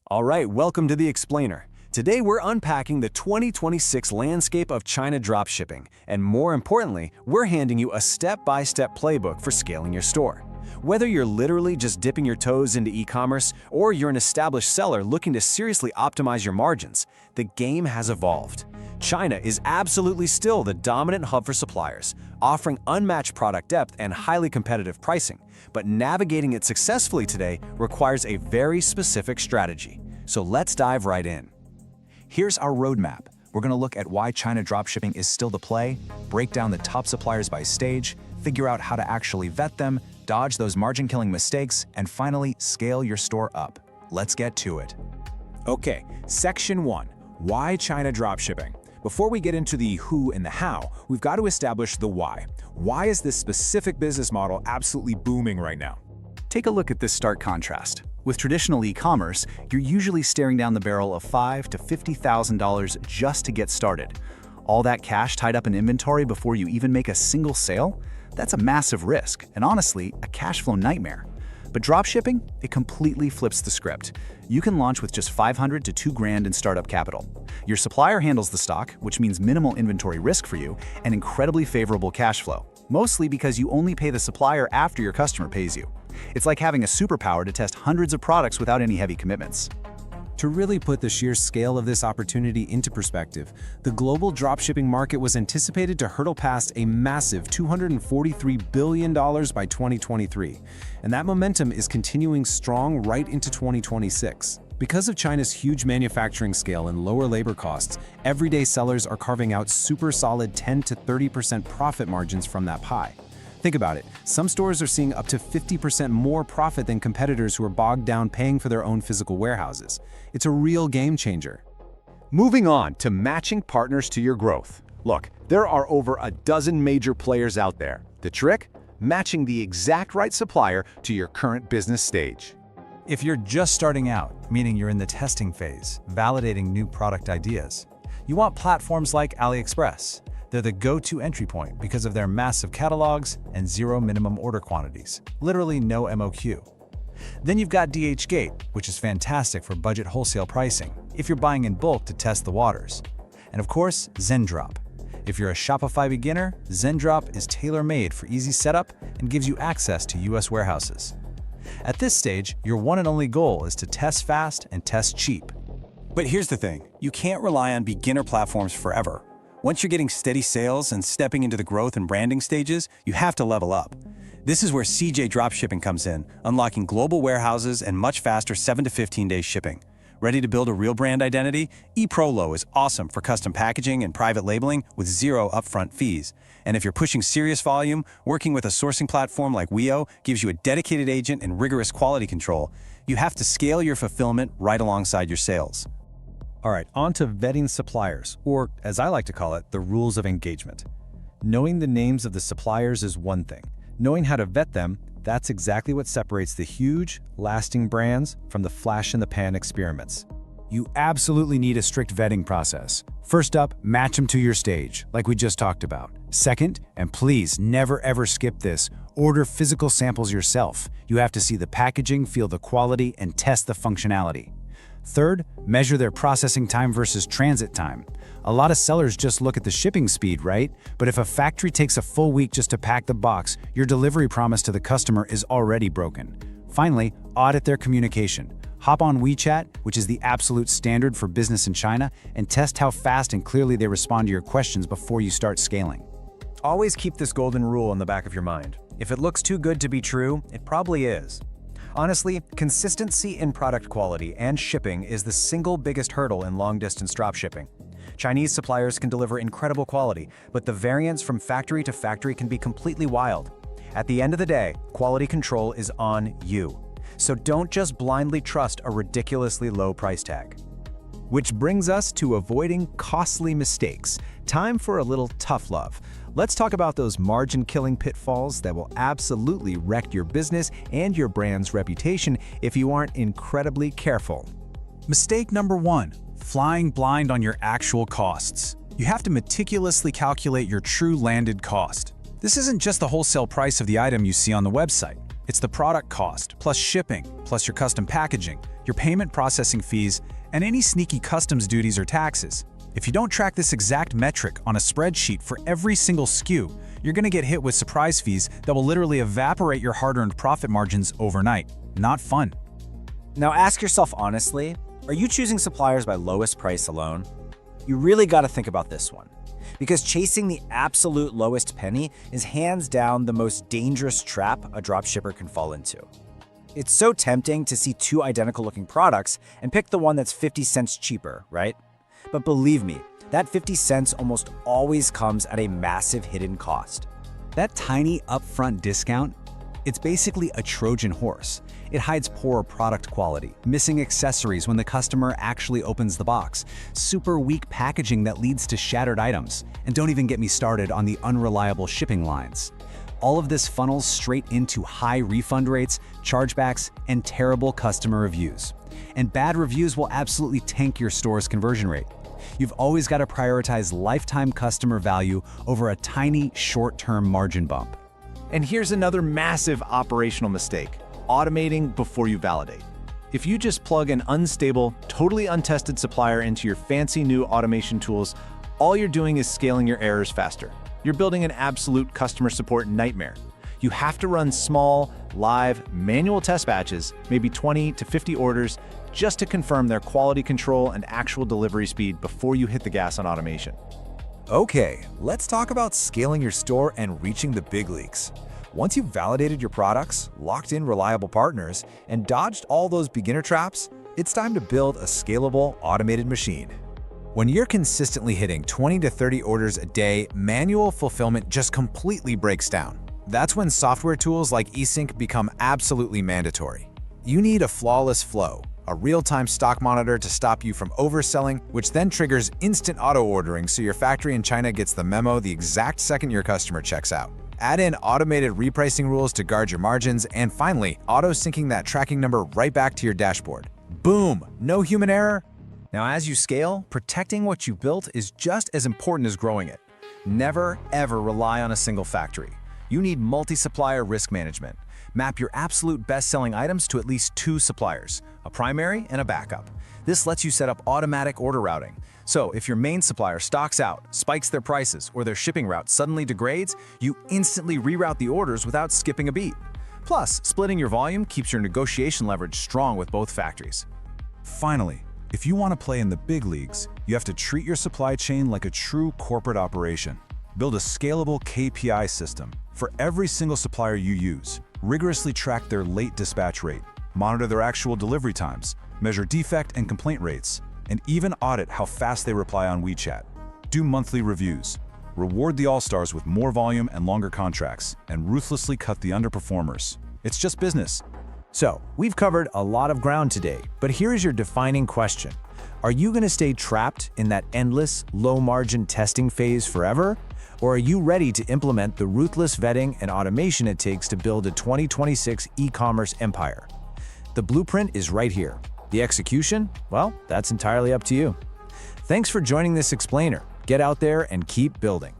All right, welcome to The Explainer. Today we're unpacking the 2026 landscape of China dropshipping, and more importantly, we're handing you a step-by-step playbook for scaling your store. Whether you're literally just dipping your toes into e-commerce or you're an established seller looking to seriously optimize your margins, the game has evolved. China is absolutely still the dominant hub for suppliers, offering unmatched product depth and highly competitive pricing. But navigating it successfully today requires a very specific strategy. So let's dive right in. Here's our roadmap. We're going to look at why China dropshipping is still the play, break down the top suppliers by stage, figure out how to actually vet them, dodge those margin-killing mistakes, and finally, scale your store up. Let's get to it. Okay, Section 1. Why China dropshipping? Before we get into the who and the how, we've got to establish the why. Why is this specific business model absolutely booming right now? Take a look at this stark contrast. With traditional e-commerce, you're usually staring down the barrel of $5,000 to $50,000 just to get started. All that cash tied up in inventory before you even make a single sale? That's a massive risk, and honestly, a cash flow nightmare. But dropshipping, it completely flips the script. You can launch with just $500 to $2,000 in startup capital. Your supplier handles the stock, which means minimal inventory risk for you, and incredibly favorable cash flow, mostly because you only pay the supplier after your customer pays you. It's like having a superpower to test hundreds of products without any heavy commitments. To really put the sheer scale of this opportunity into perspective, the global dropshipping market was anticipated to hurdle past a massive $243 billion by 2023, and that momentum is continuing strong right into 2026. Because of China's huge manufacturing scale and lower labor costs, everyday sellers are carving out super solid 10 to 30% profit margins from that pie. Think about it, some stores are seeing up to 50% more profit than competitors who are bogged down paying for their own physical warehouses. It's a real game changer. Moving on to matching partners to your growth. Look, there are over a dozen major players out there. The trick? Matching the exact right supplier to your current business stage. If you're just starting out, meaning you're in the testing phase, validating new product ideas, you want platforms like AliExpress. They're the go-to entry point because of their massive catalogs and zero minimum order quantities, literally no MOQ. Then you've got DHGate, which is fantastic for budget wholesale pricing if you're buying in bulk to test the waters. And of course, Zendrop. If you're a Shopify beginner, Zendrop is tailor-made for easy setup and gives you access to US warehouses. At this stage, your one and only goal is to test fast and test cheap. But here's the thing, you can't rely on beginner platforms forever. Once you're getting steady sales and stepping into the growth and branding stages, you have to level up. This is where CJ Dropshipping comes in, unlocking global warehouses and much faster 7 to 15 day shipping. Ready to build a real brand identity? eProlo is awesome for custom packaging and private labeling with zero upfront fees. And if you're pushing serious volume, working with a sourcing platform like Wiio gives you a dedicated agent and rigorous quality control. You have to scale your fulfillment right alongside your sales. All right, on to vetting suppliers, or as I like to call it, the rules of engagement. Knowing the names of the suppliers is one thing. Knowing how to vet them, that's exactly what separates the huge, lasting brands from the flash-in-the-pan experiments. You absolutely need a strict vetting process. First up, match them to your stage, like we just talked about. Second, and please never ever skip this, order physical samples yourself. You have to see the packaging, feel the quality, and test the functionality. Third, measure their processing time versus transit time. A lot of sellers just look at the shipping speed, right? But if a factory takes a full week just to pack the box, your delivery promise to the customer is already broken. Finally, audit their communication. Hop on WeChat, which is the absolute standard for business in China, and test how fast and clearly they respond to your questions before you start scaling. Always keep this golden rule in the back of your mind. If it looks too good to be true, it probably is. Honestly, consistency in product quality and shipping is the single biggest hurdle in long-distance dropshipping. Chinese suppliers can deliver incredible quality, but the variance from factory to factory can be completely wild. At the end of the day, quality control is on you. So don't just blindly trust a ridiculously low price tag. Which brings us to avoiding costly mistakes. Time for a little tough love. Let's talk about those margin-killing pitfalls that will absolutely wreck your business and your brand's reputation if you aren't incredibly careful. Mistake number 1, flying blind on your actual costs. You have to meticulously calculate your true landed cost. This isn't just the wholesale price of the item you see on the website. It's the product cost, plus shipping, plus your custom packaging, your payment processing fees, and any sneaky customs duties or taxes. If you don't track this exact metric on a spreadsheet for every single SKU, you're going to get hit with surprise fees that will literally evaporate your hard-earned profit margins overnight. Not fun. Now ask yourself honestly, are you choosing suppliers by lowest price alone? You really got to think about this one. Because chasing the absolute lowest penny is hands down the most dangerous trap a dropshipper can fall into. It's so tempting to see two identical looking products and pick the one that's 50 cents cheaper, right? But believe me, that 50 cents almost always comes at a massive hidden cost. That tiny upfront discount, it's basically a Trojan horse. It hides poor product quality, missing accessories when the customer actually opens the box, super weak packaging that leads to shattered items, and don't even get me started on the unreliable shipping lines. All of this funnels straight into high refund rates, chargebacks, and terrible customer reviews. And bad reviews will absolutely tank your store's conversion rate. You've always got to prioritize lifetime customer value over a tiny short-term margin bump. And here's another massive operational mistake: automating before you validate. If you just plug an unstable, totally untested supplier into your fancy new automation tools, all you're doing is scaling your errors faster. You're building an absolute customer support nightmare. You have to run small, live, manual test batches, maybe 20 to 50 orders, just to confirm their quality control and actual delivery speed before you hit the gas on automation. Okay, let's talk about scaling your store and reaching the big leagues. Once you've validated your products, locked in reliable partners, and dodged all those beginner traps, it's time to build a scalable, automated machine. When you're consistently hitting 20 to 30 orders a day, manual fulfillment just completely breaks down. That's when software tools like eSync become absolutely mandatory. You need a flawless flow, a real-time stock monitor to stop you from overselling, which then triggers instant auto-ordering so your factory in China gets the memo the exact second your customer checks out. Add in automated repricing rules to guard your margins, and finally, auto-syncing that tracking number right back to your dashboard. Boom! No human error. Now, as you scale, protecting what you built is just as important as growing it. Never, ever rely on a single factory. You need multi-supplier risk management. Map your absolute best-selling items to at least 2 suppliers, a primary and a backup. This lets you set up automatic order routing. So if your main supplier stocks out, spikes their prices, or their shipping route suddenly degrades, you instantly reroute the orders without skipping a beat. Plus, splitting your volume keeps your negotiation leverage strong with both factories. Finally, if you want to play in the big leagues, you have to treat your supply chain like a true corporate operation. Build a scalable KPI system for every single supplier you use. Rigorously track their late dispatch rate, monitor their actual delivery times, measure defect and complaint rates, and even audit how fast they reply on WeChat. Do monthly reviews. Reward the all-stars with more volume and longer contracts, and ruthlessly cut the underperformers. It's just business. So, we've covered a lot of ground today, but here's your defining question. Are you going to stay trapped in that endless, low-margin testing phase forever? Or are you ready to implement the ruthless vetting and automation it takes to build a 2026 e-commerce empire? The blueprint is right here. The execution? Well, that's entirely up to you. Thanks for joining this explainer. Get out there and keep building.